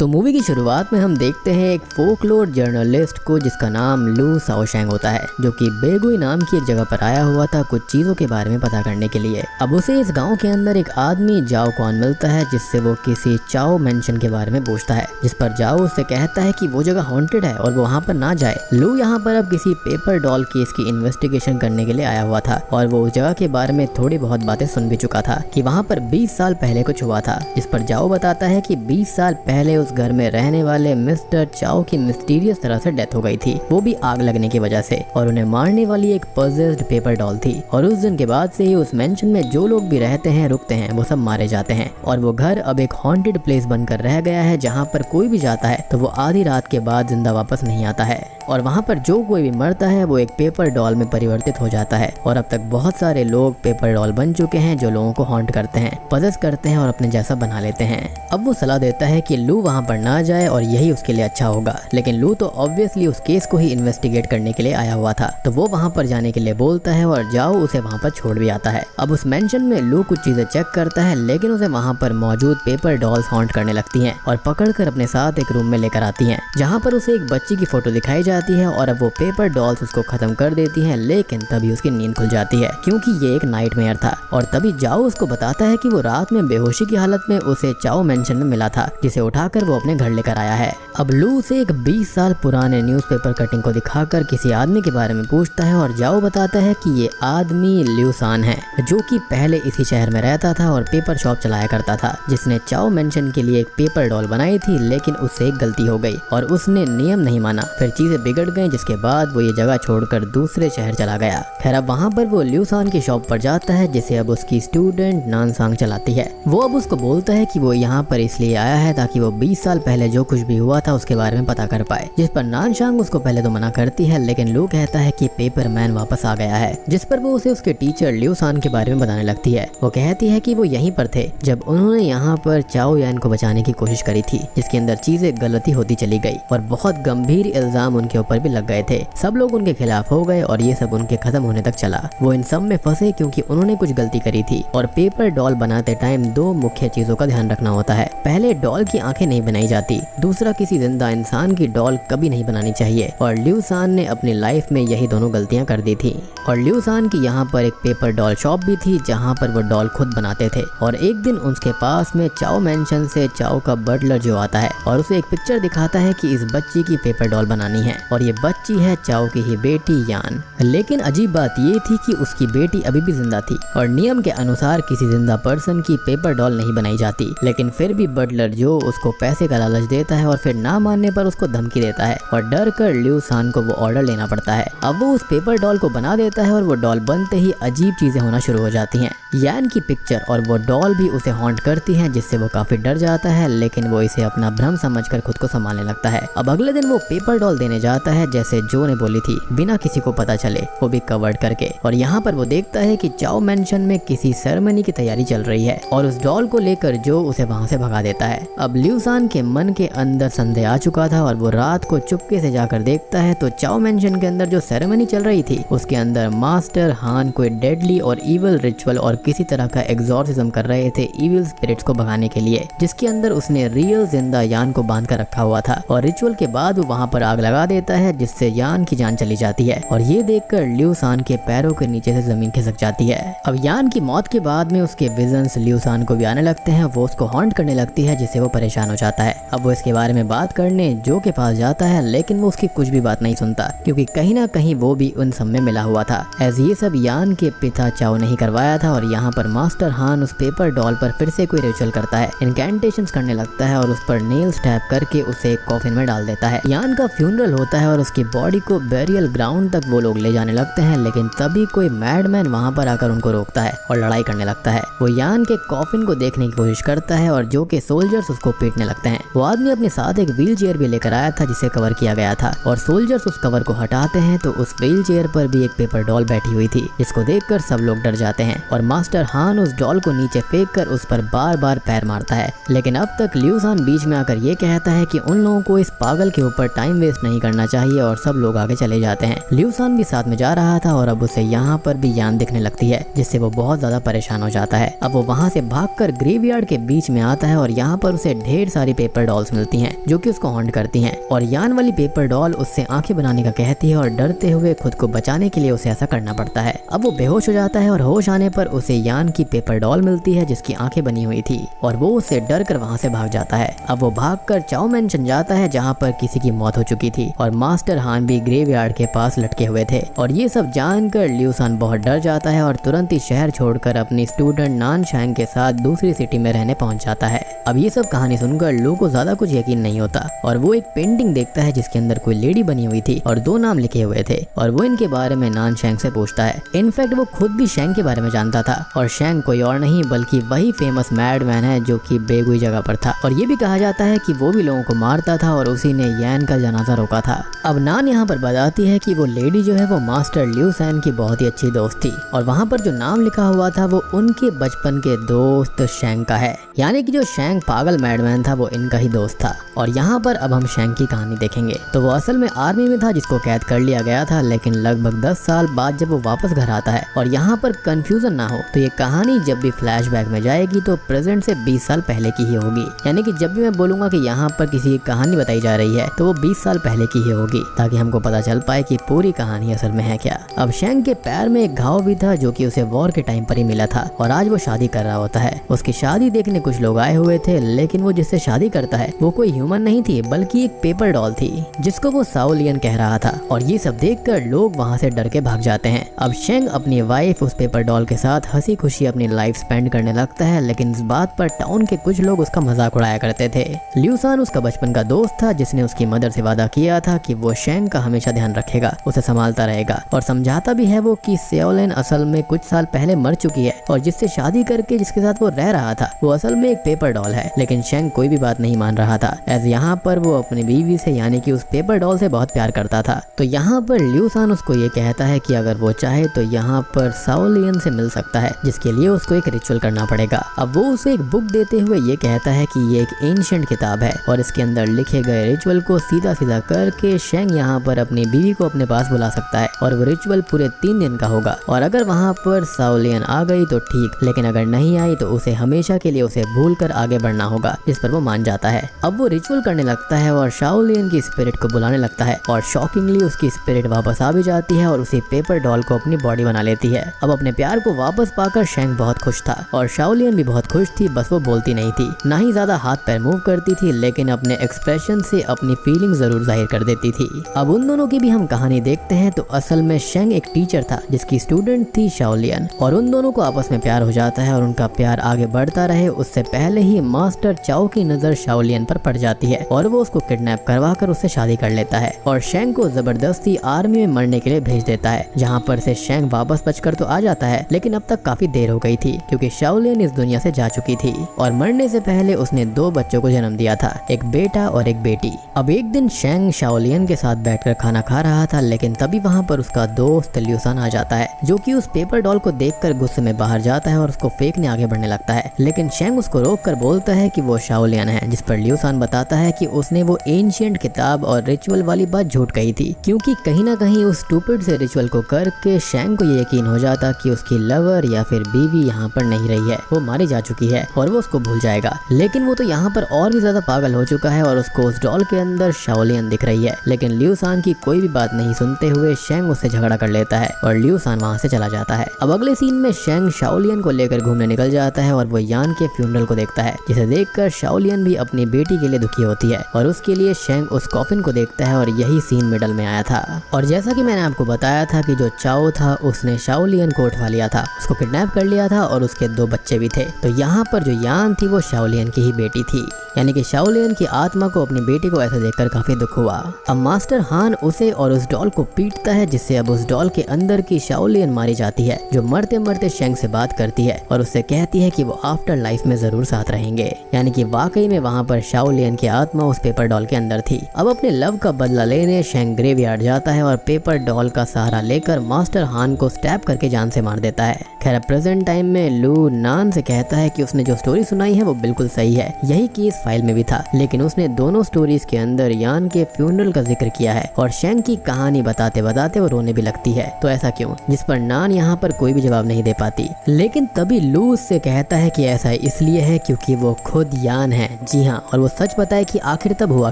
तो मूवी की शुरुआत में हम देखते हैं एक फोकलोर जर्नलिस्ट को जिसका नाम लू शाओशैंग होता है, जो कि बेगुई नाम की एक जगह पर आया हुआ था कुछ चीजों के बारे में पता करने के लिए। अब उसे इस गांव के अंदर एक आदमी जाओ कौन मिलता है, जिससे वो किसी चाओ मेंशन के बारे में पूछता है, जिस पर जाओ उससे कहता है कि वो जगह हॉन्टेड है और वो वहाँ पर ना जाए। लू यहाँ पर अब किसी पेपर डॉल केस की इन्वेस्टिगेशन करने के लिए आया हुआ था और वो उस जगह के बारे में थोड़ी बहुत बातें सुन भी चुका था कि वहाँ पर 20 साल पहले कुछ हुआ था, जिस पर जाओ बताता है कि 20 साल पहले उस घर में रहने वाले मिस्टर चाओ की मिस्टीरियस तरह से डेथ हो गई थी, वो भी आग लगने की वजह से, और उन्हें मारने वाली एक पजेस्ड पेपर डॉल थी। और उस दिन के बाद से ही उस मेंशन में जो लोग भी रहते हैं रुकते हैं वो सब मारे जाते हैं और वो घर अब एक हॉन्टेड प्लेस बनकर रह गया है, जहाँ पर कोई भी जाता है तो वो आधी रात के बाद जिंदा वापस नहीं आता है और वहाँ पर जो कोई भी मरता है वो एक पेपर डॉल में परिवर्तित हो जाता है। और अब तक बहुत सारे लोग पेपर डॉल बन चुके हैं जो लोगों को हॉन्ट करते हैं, पजेस करते हैं और अपने जैसा बना लेते हैं। अब वो सलाह देता है कि लू वहाँ पर ना जाए और यही उसके लिए अच्छा होगा, लेकिन लू तो ऑब्वियसली उस केस को ही इन्वेस्टिगेट करने के लिए आया हुआ था, तो वो वहाँ पर जाने के लिए बोलता है और जाओ उसे वहाँ पर छोड़ भी आता है। अब उस मेंशन में लू कुछ चीजें चेक करता है, लेकिन उसे वहाँ पर मौजूद पेपर डॉल्स हॉन्ट करने लगती हैं और पकड़कर अपने साथ एक रूम में लेकर आती हैं, जहाँ पर उसे एक बच्ची की फोटो दिखाई जाती है और अब वो पेपर डॉल्स उसको खत्म कर देती हैं। लेकिन तभी उसकी नींद खुल जाती है क्योंकि ये एक नाइटमेयर था और तभी जाओ उसको बताता है कि वो रात में बेहोशी की हालत में उसे चाओ मेंशन में मिला था, जिसे उठाकर वो अपने घर लेकर आया है। अब लू उसे एक 20 साल पुराने न्यूज़पेपर कटिंग को दिखाकर किसी आदमी के बारे में पूछता है और जाओ बताता है कि ये आदमी ल्यू सान है, जो कि पहले इसी शहर में रहता था और पेपर शॉप चलाया करता था, जिसने चाओ मेंशन के लिए एक पेपर डॉल बनाई थी, लेकिन उससे एक गलती हो गई और उसने नियम नहीं माना। फिर चीजें बिगड़ गई, जिसके बाद वो ये जगह छोड़कर दूसरे शहर चला गया। खैर अब वहाँ पर वो ल्यू सान की शॉप पर जाता है, जिसे अब उसकी स्टूडेंट नानसांग चलाती है। वो अब उसको बोलता है कि वो यहाँ पर इसलिए आया है ताकि वो 20 साल पहले जो कुछ भी हुआ था उसके बारे में पता कर पाए, जिस पर नानसांग उसको पहले तो मना करती है, लेकिन लू कहता है कि पेपर मैन वापस आ गया है, जिस पर वो उसे उसके टीचर ल्यू सान के बारे में बताने लगती है। वो कहती है कि वो यहीं पर थे जब उन्होंने यहाँ पर चाओ यान को बचाने की कोशिश करी थी, जिसके अंदर चीजें गलती होती चली गई और बहुत गंभीर इल्जाम उनके ऊपर भी लग गए थे। सब लोग उनके खिलाफ हो गए और ये सब उनके खत्म होने तक चला। वो इन सब में फंसे क्योंकि उन्होंने कुछ गलती करी थी और पेपर डॉल बनाते टाइम दो मुख्य चीजों का ध्यान रखना होता है। पहले डॉल की आंखें नहीं बनाई जाती, दूसरा किसी जिंदा इंसान की डॉल कभी नहीं बनानी चाहिए और ल्यू सान ने अपनी लाइफ में यही दोनों गलतियां कर दी थी। और ल्यू सान की यहाँ पर एक पेपर डॉल शॉप भी थी जहाँ पर वो डॉल खुद बनाते थे और एक दिन उसके पास में चाओ मेंशन से चाओ का बटलर जो आता है और उसे एक पिक्चर दिखाता है कि इस बच्ची की पेपर डॉल बनानी है और ये बच्ची है चाओ की ही बेटी यान। लेकिन अजीब बात ये थी कि उसकी बेटी अभी भी जिंदा थी और नियम के अनुसार किसी जिंदा पर्सन की पेपर डॉल नहीं बनाई जाती, लेकिन फिर भी बटलर जो उसको पैसे का लालच देता है और फिर ना मानने पर उसको धमकी देता है और डर कर ल्यू सान को वो ऑर्डर लेना पड़ता है। अब वो उस पेपर डॉल को बना देता है और वो डॉल बनते ही अजीब चीजें होना शुरू हो जाती हैं। यान की पिक्चर और वो डॉल भी उसे हॉन्ट करती हैं, जिससे वो काफी डर जाता है, लेकिन वो इसे अपना भ्रम समझकर खुद को संभालने लगता है। अब अगले दिन वो पेपर डॉल देने जाता है जैसे जो ने बोली थी, बिना किसी को पता चले, वो भी कवर्ड करके। और यहाँ पर वो देखता है कि चाओ मेंशन में किसी सेरेमनी की तैयारी चल रही है और उस डॉल को लेकर जो उसे वहाँ से भगा देता है। अब ल्यू सान के मन के अंदर संदेह आ चुका था और वो रात को चुपके से जाकर देखता है तो चाओ मेंशन के अंदर जो सेरेमनी चल रही थी उसके अंदर मास्टर हान कोई डेडली और इविल रिचुअल और किसी तरह का एग्जॉर्सिज्म कर रहे थे इविल स्पिरिट्स को भगाने के लिए, जिसके अंदर उसने रियल जिंदा यान को बांध कर रखा हुआ था। और रिचुअल के बाद वो वहाँ पर आग लगा देता है, जिससे यान की जान चली जाती है और ये देखकर ल्यू सान के पैरों के नीचे से जमीन खिसक जाती है। अब यान की मौत के बाद में उसके विजन्स ल्यू सान को भी आने लगते हैं, वो उसको हॉन्ट करने लगती है, जिससे वो परेशान हो जाता है। अब वो इसके बारे में बात करने जो के पास जाता है, लेकिन वो उसकी कुछ भी बात नहीं सुनता क्योंकि कहीं ना कहीं वो भी उन सब में मिला हुआ था, एज ये सब यान के पिता चाओ नहीं करवाया था। और यहाँ पर मास्टर हान उस पेपर डॉल पर फिर से कोई रिचुअल करता है, इनकैंटेशंस करने लगता है और उस पर नेल स्टैप करके उसे एक कॉफिन में डाल देता है। यान का फ्यूनरल होता है और उसकी बॉडी को बेरियल ग्राउंड तक वो लोग ले जाने लगते हैं, लेकिन तभी कोई मैडमैन वहाँ पर आकर उनको रोकता है और लड़ाई करने लगता है। वो यान के कॉफिन को देखने की कोशिश करता है और जो के सोल्जर्स उसको पीटने लगते हैं। वो आदमी अपने साथ एक व्हील चेयर भी लेकर आया था जिसे कवर किया गया था और सोल्जर्स उस कवर को हटाते हैं तो उस व्हील चेयर पर भी एक पेपर डॉल बैठी हुई थी, जिसको देखकर सब लोग डर जाते हैं और मास्टर हान उस डॉल को नीचे फेंक कर उस पर बार बार पैर मारता है। लेकिन अब तक ल्यू सान बीच में आकर ये कहता है कि उन लोगों को इस पागल के ऊपर टाइम वेस्ट नहीं करना चाहिए और सब लोग आगे चले जाते हैं। ल्यू सान भी साथ में जा रहा था और अब उसे यहाँ पर भी यान दिखने लगती है, जिससे वो बहुत ज्यादा परेशान हो जाता है। अब वो वहाँ से भागकर ग्रेवयार्ड के बीच में आता है और यहाँ पर उसे ढेर सारी सारी पेपर डॉल्स मिलती हैं जो कि उसको हॉन्ट करती हैं और यान वाली पेपर डॉल उससे आंखें बनाने का कहती है और डरते हुए खुद को बचाने के लिए उसे ऐसा करना पड़ता है। अब वो बेहोश हो जाता है और होश आने पर उसे यान की पेपर डॉल मिलती है जिसकी आंखें बनी हुई थी और वो उससे डर कर वहाँ से भाग जाता है। अब वो भागकर चाओ मैंशन जाता है जहाँ पर किसी की मौत हो चुकी थी और मास्टर हान भी ग्रेवयार्ड के पास लटके हुए थे और ये सब जानकर लियू सान बहुत डर जाता है और तुरंत ही शहर छोड़कर अपनी स्टूडेंट नान शैंग के साथ दूसरी सिटी में रहने पहुंच जाता है। अब ये सब कहानी सुनकर लू को ज्यादा कुछ यकीन नहीं होता और वो एक पेंटिंग देखता है जिसके अंदर कोई लेडी बनी हुई थी और 2 नाम लिखे हुए थे और वो इनके बारे में नान शैंग से पूछता है। इनफैक्ट वो खुद भी शैंग के बारे में जानता था और शैंग कोई और नहीं बल्कि वही फेमस मैडमैन है जो कि बेगुई जगह पर था और ये भी कहा जाता है कि वो भी लोगों को मारता था और उसी ने यान का जनाजा रोका था। अब नान यहाँ पर बताती है कि वो लेडी जो है वो मास्टर लियू सान की बहुत ही अच्छी दोस्त थी और वहाँ पर जो नाम लिखा हुआ था वो उनके बचपन के दोस्त शैंग का है, यानी कि जो शैंग पागल मैडमैन था वो इनका ही दोस्त था। और यहाँ पर अब हम शैंग की कहानी देखेंगे। तो वो असल में आर्मी में था जिसको कैद कर लिया गया था, लेकिन लगभग 10 साल बाद जब वो वापस घर आता है और यहाँ पर कंफ्यूजन ना हो तो ये कहानी जब भी फ्लैशबैक में जाएगी तो प्रेजेंट से 20 साल पहले की ही होगी। यानी कि जब भी मैं बोलूंगा कि यहाँ पर किसी की कहानी बताई जा रही है तो वो 20 साल पहले की ही होगी ताकि हमको पता चल पाए कि पूरी कहानी असल में है क्या। अब शैंग के पैर में एक घाव भी था जो कि उसे वॉर के टाइम पर ही मिला था और आज वो शादी कर रहा होता है। उसकी शादी देखने कुछ लोग आए हुए थे, लेकिन वो जिससे शादी करता है वो कोई ह्यूमन नहीं थी बल्कि एक पेपर डॉल थी जिसको वो शाओ लियन कह रहा था और ये सब देखकर लोग वहाँ से डर के भाग जाते हैं। अब शैंग अपनी वाइफ उस पेपर डॉल के साथ हंसी खुशी अपनी लाइफ स्पेंड करने लगता है, लेकिन इस बात पर टाउन के कुछ लोग उसका मजाक उड़ाया करते थे। लियू सान उसका बचपन का दोस्त था जिसने उसकी मदर से वादा किया था कि वो शैंग का हमेशा ध्यान रखेगा, उसे संभालता रहेगा और समझाता भी है वो कि शाओ लियन असल में कुछ साल पहले मर चुकी है और जिससे शादी करके जिसके साथ वो रह रहा था वो असल में एक पेपर डॉल है। लेकिन शैंग कोई भी बात नहीं मान रहा था, एज यहाँ पर वो अपनी बीवी से यानी कि उस पेपर डॉल से बहुत प्यार करता था। तो यहाँ पर लियू सान उसको ये कहता है कि अगर वो चाहे तो यहाँ पर शाओ लियन से मिल सकता है, जिसके लिए उसको एक रिचुअल करना पड़ेगा। अब वो उसे एक बुक देते हुए ये कहता है कि ये एक एंशिएंट किताब है और इसके अंदर लिखे गए रिचुअल को सीधा सीधा करके शैंग यहाँ पर अपनी बीवी को अपने पास बुला सकता है और वो रिचुअल पूरे 3 दिन का होगा और अगर वहाँ पर शाओ लियन आ गई तो ठीक, लेकिन अगर नहीं आई तो उसे हमेशा के लिए उसे भूल कर आगे बढ़ना होगा, जिस पर वो मान जाता है। अब वो रिचुअल करने लगता है और शाओ लियन की स्पिरिट को बुलाने लगता है और शॉकिंगली उसकी स्पिरिट वापस आ भी जाती है और उसी पेपर डॉल को अपनी बॉडी बना लेती है। अब अपने प्यार को वापस पाकर शैंग बहुत खुश था और शाओ लियन भी बहुत खुश थी, बस वो बोलती नहीं थी, ना ही ज्यादा हाथ पैर मूव करती थी, लेकिन अपने एक्सप्रेशन से अपनी फीलिंग जरूर जाहिर कर देती थी। अब उन दोनों की भी हम कहानी देखते हैं तो असल में शैंग एक टीचर था जिसकी स्टूडेंट थी शाओ लियन और उन दोनों को आपस में प्यार हो जाता है और उनका प्यार आगे बढ़ता रहे उससे पहले ही मास्टर चाओ की नजर शाओ लियन पर पड़ जाती है और वो उसको किडनैप करवा कर उससे शादी कर लेता है और शैंग को जबरदस्ती आर्मी में मरने के लिए भेज देता है, जहाँ पर से शैंग वापस बचकर तो आ जाता है, लेकिन अब तक काफी देर हो गई थी क्योंकि शाओ लियन इस दुनिया से जा चुकी थी और मरने से पहले उसने 2 बच्चों को जन्म दिया था, एक बेटा और एक बेटी। अब एक दिन शैंग शाओ लियन के साथ बैठकर खाना खा रहा था, लेकिन तभी वहाँ पर उसका दोस्त लियू सान आ जाता है जो कि उस पेपर डॉल को देखकर गुस्से में बाहर जाता है और उसको फेंकने आगे बढ़ने लगता है, लेकिन शैंग उसको रोक कर बोलता है कि वो शाओ लियन है, जिस पर लियू सान बताता है कि उसने वो एंशिएंट किताब और रिचुअल वाली बात झूठ कही थी, क्योंकि कहीं ना कहीं उस स्टूपिड से रिचुअल को करके शैंग को ये यकीन हो जाता कि उसकी लवर या फिर बीवी यहाँ पर नहीं रही है, वो मारी जा चुकी है और वो उसको भूल जाएगा। लेकिन वो तो यहाँ पर और भी ज्यादा पागल हो चुका है और उसको उस डॉल के अंदर शाओ लियन दिख रही है, लेकिन लियू सान की कोई भी बात नहीं सुनते हुए शैंग उससे झगड़ा कर लेता है और लियू सान वहाँ से चला जाता है। अब अगले सीन में शैंग शाओ लियन को लेकर घूमने निकल जाता है और वो यान के फ्यूनरल को देखता है, जिसे देखकर शाओ लियन भी अपनी बेटी के लिए दुखी होती है और उसके लिए शैंग उस कॉफिन को देखता है और यही सीन मिडल में आया था। और जैसा कि मैंने आपको बताया था कि जो चाओ था उसने शाओ लियन को उठवा लिया था, उसको किडनैप कर लिया था और उसके 2 बच्चे भी थे। तो यहाँ पर जो यान थी वो शाओ लियन की ही बेटी थी, यानी कि शाओ लियन की आत्मा को अपनी बेटी को ऐसे देखकर काफी दुख हुआ। अब मास्टर हान उसे और उस डॉल को पीटता है, जिससे अब उस डॉल के अंदर की शाओ लियन मारी जाती है, जो मरते मरते शैंग से बात करती है और उससे कहती है कि वो आफ्टर लाइफ में जरूर साथ रहेंगे, यानी कि वाकई में वहाँ पर शाओ लियन की आत्मा उस पेपर डॉल के अंदर थी। अब अपने लव का बदला लेने शैंग ग्रेवयार्ड जाता है और पेपर डॉल का सहारा लेकर मास्टर हान को स्टैब करके जान से मार देता है। खैर प्रेजेंट टाइम में लू नान से कहता है कि उसने जो स्टोरी सुनाई है वो बिल्कुल सही है, यही केस फाइल में भी था, लेकिन उसने दोनों स्टोरीज के अंदर यान के फ्यूनरल का जिक्र किया है और शैंग की कहानी बताते बताते वो रोने भी लगती है, तो ऐसा क्यों? जिस पर नान यहाँ पर कोई भी जवाब नहीं दे पाती। लेकिन तभी लू उससे कहता है कि ऐसा इसलिए है क्योंकि वो खुद यान है जी हाँ, और वो सच बताए कि आखिर तब हुआ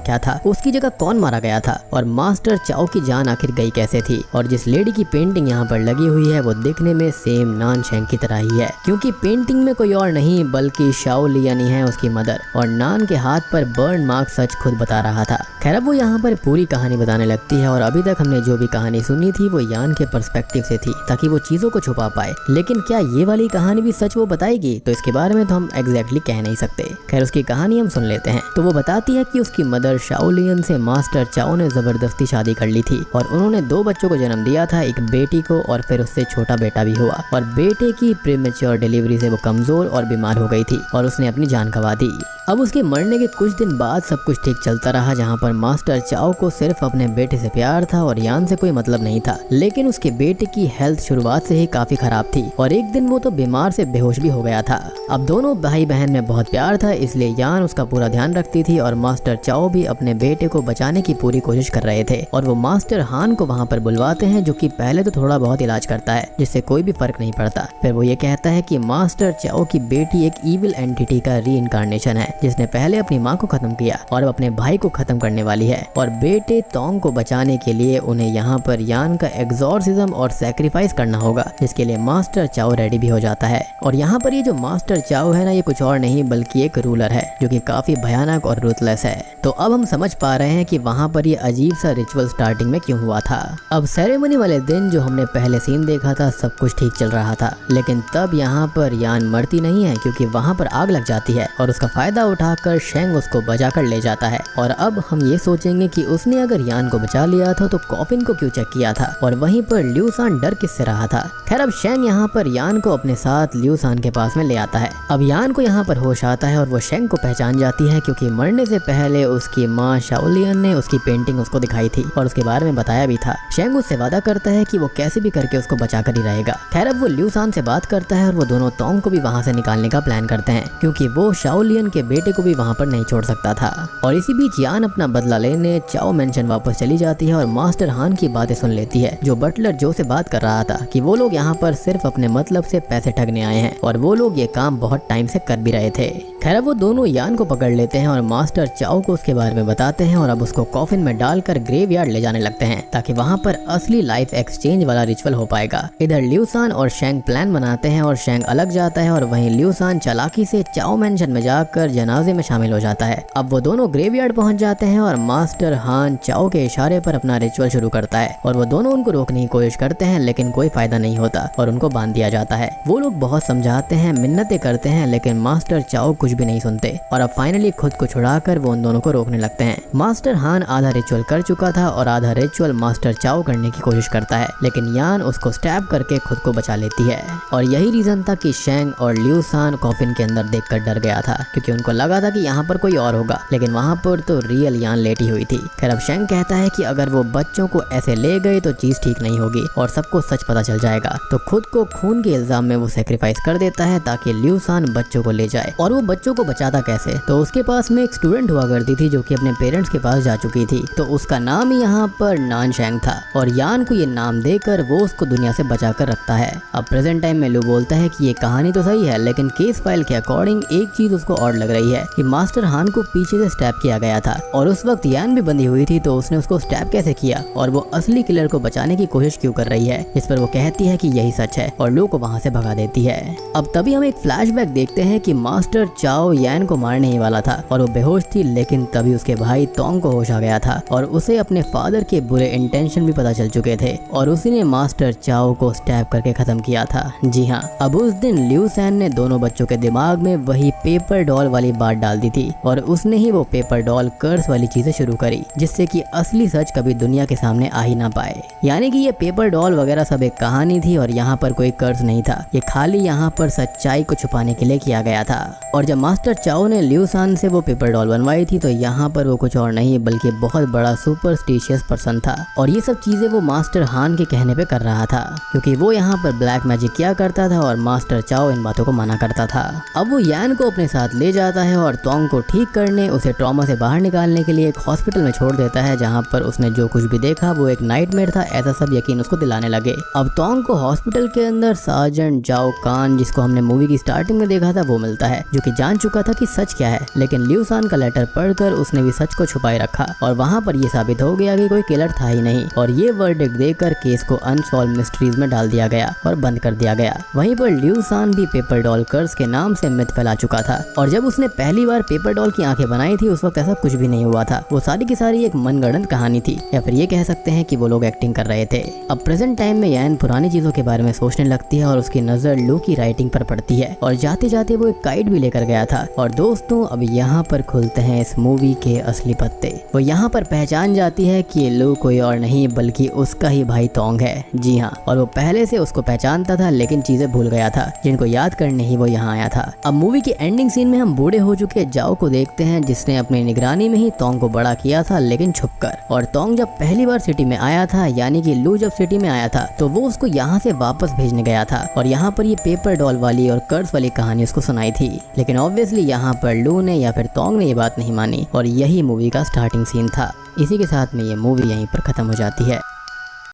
क्या था, उसकी जगह कौन मारा गया था और मास्टर चाओ की जान आखिर गई कैसे थी। और जिस लेडी की पेंटिंग यहाँ पर लगी हुई है वो दिखने में सेम नानशेंग की तरह ही है, क्योंकि पेंटिंग में कोई और नहीं बल्कि शाओ लियान ही है उसकी मदर, और नान के हाथ पर बर्न मार्क सच खुद बता रहा था। खैर अब वो यहाँ पर पूरी कहानी बताने लगती है, और अभी तक हमने जो भी कहानी सुनी थी वो यान के पर्सपेक्टिव से थी ताकि वो चीजों को छुपा पाए, लेकिन क्या ये वाली कहानी भी सच वो बताएगी, तो इसके बारे में तो हम एग्जैक्टली कह नहीं सकते। खैर उसकी कहानी हम सुन लेते हैं। तो वो बताती है कि उसकी मदर शाओ लियान से मास्टर चाओ ने जबरदस्ती शादी कर ली थी और उन्होंने 2 बच्चों को जन्म दिया था, एक बेटी को और फिर उससे छोटा बेटा भी हुआ, और बेटे की प्रीमेच्योर डिलीवरी से वो कमजोर और बीमार हो गई थी और उसने अपनी जान गंवा दी। अब उसके मरने के कुछ दिन बाद सब कुछ ठीक चलता रहा, जहाँ पर मास्टर चाओ को सिर्फ अपने बेटे से प्यार था और यान से कोई मतलब नहीं था, लेकिन उसके बेटे की हेल्थ शुरुआत से ही काफी खराब थी और एक दिन वो तो बीमार से बेहोश भी हो गया था। अब दोनों भाई बहन में बहुत प्यार था, इसलिए यान उसका पूरा ध्यान रखती थी और मास्टर चाओ भी अपने बेटे को बचाने की पूरी कोशिश कर रहे थे। और वो मास्टर हान को वहाँ पर बुलवाते हैं, जो कि पहले तो थोड़ा बहुत इलाज करता है जिससे कोई भी फर्क नहीं पड़ता। फिर वो ये कहता है कि मास्टर चाओ की बेटी एक इविल एंटिटी का रीइंकार्नेशन है जिसने पहले अपनी माँ को खत्म किया और अब अपने भाई को खत्म करने वाली है, और बेटे तोंग को बचाने के लिए उन्हें यहाँ पर यान का एग्जॉर्सिज्म और सैक्रिफाइस करना होगा, जिसके लिए मास्टर चाओ रेडी भी हो जाता है। और यहाँ पर ये जो मास्टर चाओ है ना, ये कुछ और नहीं बल्कि एक रूलर है जो कि काफी भयानक और रूथलेस है। तो अब हम समझ पा रहे हैं कि वहाँ पर ये अजीब सा रिचुअल स्टार्टिंग में क्यों हुआ था। अब सेरेमनी वाले दिन जो हमने पहले सीन देखा था सब कुछ ठीक चल रहा था, लेकिन तब यहाँ पर यान मरती नहीं है क्योंकि वहाँ पर आग लग जाती है और उसका फायदा उठाकर शेंग उसको बचाकर ले जाता है। और अब हम ये सोचेंगे कि उसने अगर यान को बचा लिया था तो कॉफिन को क्यों चेक किया था, और वहीं पर ल्यूसान डर किससे रहा था। खैर अब शेंग यहाँ पर यान को अपने साथ ल्यूसान के पास में ले आता है। अब यान को यहाँ पर होश आता है और वो शेंग को पहचान जाती है क्योंकि मरने से पहले उसकी माँ शाओ लियान ने उसकी पेंटिंग उसको दिखाई थी और उसके बारे में बताया भी था। शेंग उससे वादा करता है कि वो कैसे भी करके उसको बचा कर ही रहेगा। खैर अब वो ल्यूसान से बात करता है और वो दोनों तोंग को भी वहाँ से निकालने का प्लान करते हैं क्योंकि वो शाओ लियान के बेटे को भी वहाँ पर नहीं छोड़ सकता था। और इसी बीच यान अपना बदला लेने चाओ मेंशन वापस चली जाती है और मास्टर हान की बातें सुन लेती है, जो बटलर जो से बात कर रहा था कि वो लोग यहाँ पर सिर्फ अपने मतलब से पैसे ठगने आए हैं और वो लोग ये काम बहुत टाइम से कर भी रहे थे। खैर वो दोनों यान को पकड़ लेते हैं और मास्टर चाओ को उसके बारे में बताते हैं और अब उसको कॉफिन में डालकर ग्रेवयार्ड ले जाने लगते हैं ताकि वहाँ पर असली लाइफ एक्सचेंज वाला रिचुअल हो पाएगा। इधर ल्यूसान और शेंग प्लान बनाते हैं और शेंग अलग जाता है और वहीं ल्यूसान चालाकी से चाओ मेंशन में जाकर जनाजे में शामिल हो जाता है। अब वो दोनों ग्रेवयार्ड पहुंच जाते हैं और मास्टर हान चाओ के इशारे पर अपना रिचुअल शुरू करता है और वो दोनों उनको रोकने की कोशिश करते हैं, लेकिन कोई फायदा नहीं होता और उनको बांध दिया जाता है। वो लोग बहुत समझाते हैं, मिन्नतें करते हैं, लेकिन मास्टर चाओ कुछ भी नहीं सुनते और अब फाइनली खुद को छुड़ाकर वो उन दोनों को रोकने लगते हैं। मास्टर हान आधा रिचुअल कर चुका था और आधा रिचुअल मास्टर चाओ करने की कोशिश करता है, लेकिन यान उसको स्टैब करके खुद को बचा लेती है। और यही रीजन था कि शेंग और ल्यूसान कॉफिन के अंदर देखकर डर गया था क्योंकि उनको लगा था कि यहाँ पर कोई और होगा, लेकिन वहाँ पर तो रियल यान लेटी हुई थी। खैर अब शेंग कहता है कि अगर वो बच्चों को ऐसे ले गए तो चीज ठीक नहीं होगी और सबको सच पता चल जाएगा, तो खुद को खून के इल्जाम में वो सेक्रीफाइस कर देता है ताकि ल्यूसान बच्चों को ले जाए। और वो बच्चों को बचाता कैसे, तो उसके पास में एक स्टूडेंट हुआ करती थी जो कि अपने पेरेंट्स के पास जा चुकी थी, तो उसका नाम ही यहाँ पर नानशेंग था और यान को ये नाम देकर वो उसको दुनिया से बचा कर रखता है। अब प्रेजेंट टाइम में लू बोलता है कि ये कहानी तो सही है, लेकिन केस फाइल के अकॉर्डिंग एक चीज उसको और लग रही है कि मास्टर हान को पीछे से स्टैब किया गया था और उस वक्त यान भी बंधी हुई थी, तो उसने उसको स्टैब कैसे किया और वो असली किलर को बचाने की कोशिश क्यों कर रही है। इस पर वो कहती है कि यही सच है और लो को वहाँ से भगा देती है। अब तभी हम एक फ्लैशबैक देखते हैं कि मास्टर चाओ यान को मारने ही वाला था और वो बेहोश थी, लेकिन तभी उसके भाई तोंग को होश आ गया था और उसे अपने फादर के बुरे इंटेंशन भी पता चल चुके थे और उसी ने मास्टर चाओ को स्टैब करके खत्म किया था। जी हाँ, अब उस दिन ल्यूसान ने दोनों बच्चों के दिमाग में वही पेपर डॉल वाली बात डाल दी थी और उसने ही वो पेपर डॉल कर्स वाली चीजें शुरू करी, जिससे कि असली सच कभी दुनिया के सामने आ ही ना पाए। यानी कि ये पेपर डॉल वगैरह सब एक कहानी थी और यहाँ पर कोई कर्ज नहीं था, ये खाली यहाँ पर सच्चाई को छुपाने के लिए किया गया था। और जब मास्टर चाओ ने ल्यूसान से वो पेपर डॉल बनवाई थी तो यहाँ पर वो कुछ और नहीं बल्कि बहुत बड़ा सुपरस्टिशियस पर्सन था और ये सब चीजें वो मास्टर हान के कहने पे कर रहा था क्योंकि वो यहाँ पर ब्लैक मैजिक किया करता था और मास्टर चाओ इन बातों को मना करता था। अब वो यान को अपने साथ ले जाता है और तोंग को ठीक करने, उसे ट्रॉमा से बाहर निकालने के लिए एक हॉस्पिटल में छोड़ देता है, जहाँ पर उसने जो कुछ भी देखा वो एक नाइटमेयर था, ऐसा सब यकीन उसको दिलाने लगे। अब तोंग को हॉस्पिटल के अंदर सार्जेंट जाओ कान, जिसको हमने मूवी की स्टार्टिंग में देखा था, वो मिलता है, जो कि जान चुका था कि सच किया है, लेकिन ल्यूसान का लेटर पढ़कर उसने भी सच को छुपाए रखा और वहाँ पर ये साबित हो गया कि कोई किलर था ही नहीं और ये वर्डिक्ट देकर केस को अनसॉल्व मिस्ट्रीज में डाल दिया गया और बंद कर दिया गया। वहीं पर ल्यूसान भी पेपर डॉल कर्स के नाम से मिथ फैला चुका था और जब उसने पहली बार पेपर डॉल की आंखें बनाई थी उस वक्त ऐसा कुछ भी नहीं हुआ था। वो सारी की सारी एक मनगढ़ंत कहानी थी, या फिर ये कह सकते हैं कि वो लोग एक्टिंग कर रहे थे। अब प्रेजेंट टाइम में यान पुरानी चीजों के बारे में सोचने लगती है और उसकी नजर लू की राइटिंग पर पड़ती है और जाते जाते वो एक काइट भी लेकर गया था। और दोस्तों अब यहाँ पर खुलते हैं इस मूवी के असली पत्ते। वो यहाँ पर पहचान जाती है कि लू कोई और नहीं बल्कि उसका ही भाई तोंग है। जी हाँ, और वो पहले से उसको पहचानता था लेकिन चीजें भूल गया था जिनको याद करने ही वो यहाँ आया था। अब मूवी के एंडिंग सीन में हम बूढ़े हो चुके जाओ को देखते हैं जिसने अपनी निगरानी में ही तोंग को बड़ा किया था लेकिन छुपकर। और तोंग जब पहली बार सिटी में आया था, यानी कि लू जब सिटी में आया था, तो वो उसको यहाँ से वापस भेजने गया था और यहाँ पर ये पेपर डॉल वाली और कर्स वाली कहानी उसको सुनाई थी। लेकिन ऑब्वियसली यहाँ पर लू ने या फिर तोंग ने ये बात नहीं मानी और यही मूवी का स्टार्टिंग सीन था। इसी के साथ में ये मूवी यहीं पर खत्म हो जाती है।